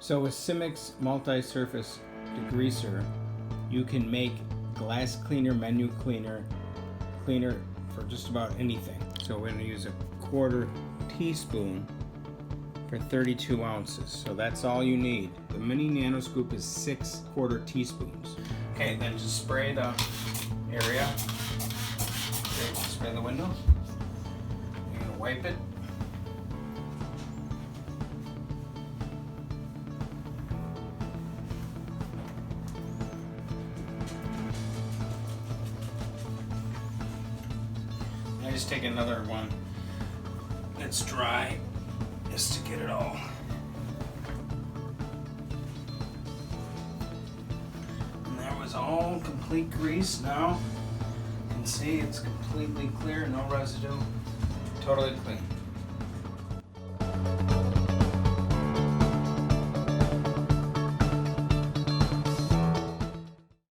So with Simix multi-surface degreaser, you can make glass cleaner, menu cleaner for just about anything. So we're going to use a 1/4 teaspoon for 32 ounces. So that's all you need. The mini nano scoop is 6 1/4 teaspoons. Okay, then just spray the area. Okay, spray the window. You're going to wipe it. I just take another one that's dry just to get it all. And that was all complete grease. Now you can see it's completely clear, no residue, totally clean.